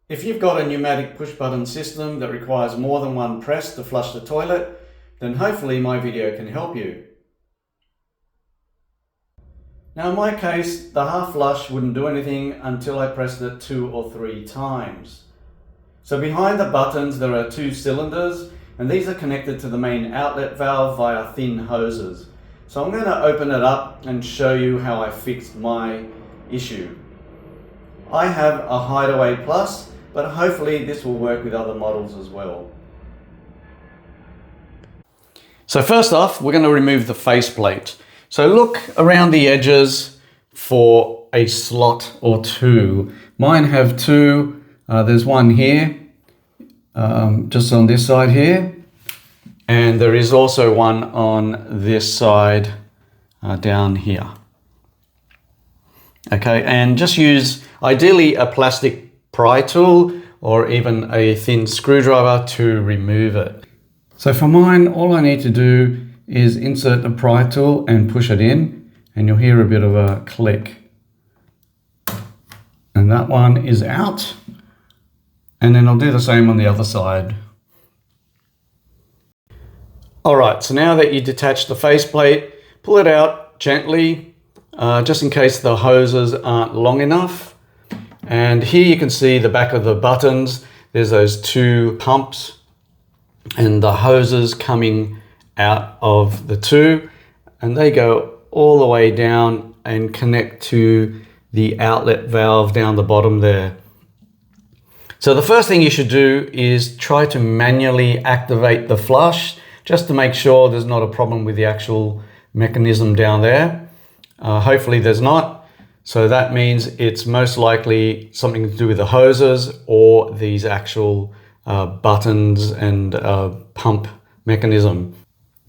If you've got a pneumatic push button system that requires more than one press to flush the toilet, then hopefully my video can help you. Now in my case, the half flush wouldn't do anything until I pressed it 2 or 3 times. So behind the buttons there are 2 cylinders, and these are connected to the main outlet valve via thin hoses. So I'm going to open it up and show you how I fixed my issue. I have a Hideaway Plus, but hopefully this will work with other models as well. So first off, we're going to remove the faceplate. So look around the edges for a slot or 2. Mine have 2. There's one here, just on this side here. And there is also one on this side down here. Okay, and just use ideally a plastic pry tool or even a thin screwdriver to remove it. So for mine, all I need to do is insert the pry tool and push it in, and you'll hear a bit of a click. And that one is out. And then I'll do the same on the other side. All right, so now that you detach the faceplate, pull it out gently, just in case the hoses aren't long enough. And here you can see the back of the buttons. There's those 2 pumps and the hoses coming out of the 2, and they go all the way down and connect to the outlet valve down the bottom there. So the first thing you should do is try to manually activate the flush, just to make sure there's not a problem with the actual mechanism down there. Hopefully there's not. So that means it's most likely something to do with the hoses or these actual buttons and pump mechanism.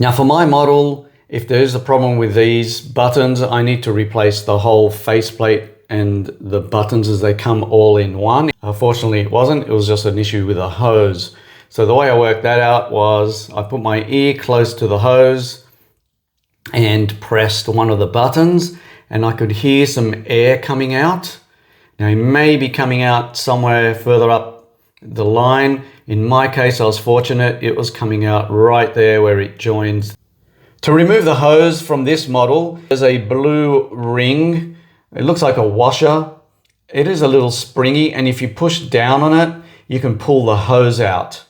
Now for my model, if there's a problem with these buttons, I need to replace the whole faceplate and the buttons as they come all in one. Fortunately it wasn't, it was just an issue with a hose. So the way I worked that out was I put my ear close to the hose and pressed one of the buttons, and I could hear some air coming out. Now it may be coming out somewhere further up the line. In my case, I was fortunate, it was coming out right there where it joins. To remove the hose from this model, there's a blue ring. It looks like a washer. It is a little springy, and if you push down on it, you can pull the hose out.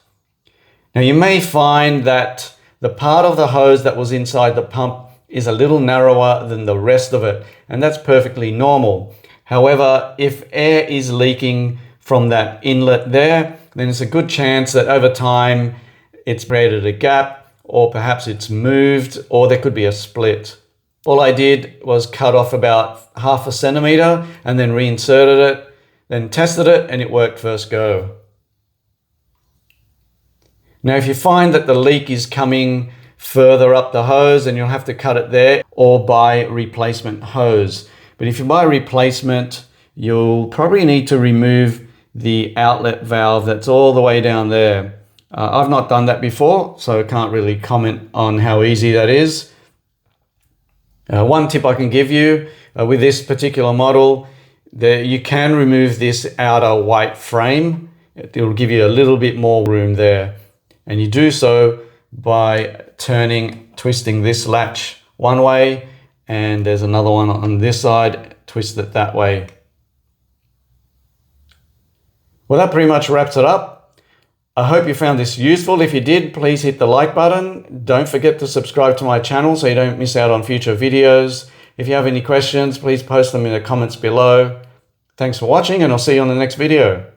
Now you may find that the part of the hose that was inside the pump is a little narrower than the rest of it, and that's perfectly normal. However, if air is leaking from that inlet there, then it's a good chance that over time it's created a gap, or perhaps it's moved, or there could be a split. All I did was cut off about 1/2 centimeter and then reinserted it, then tested it, and it worked first go. Now if you find that the leak is coming further up the hose, then you'll have to cut it there or buy replacement hose. But if you buy replacement, you'll probably need to remove the outlet valve that's all the way down there. I've not done that before, so I can't really comment on how easy that is. One tip I can give you with this particular model, you can remove this outer white frame. It will give you a little bit more room there. And you do so by twisting this latch one way, and there's another one on this side, twist it that way. Well, that pretty much wraps it up. I hope you found this useful. If you did, please hit the like button. Don't forget to subscribe to my channel so you don't miss out on future videos. If you have any questions, please post them in the comments below. Thanks for watching, and I'll see you on the next video.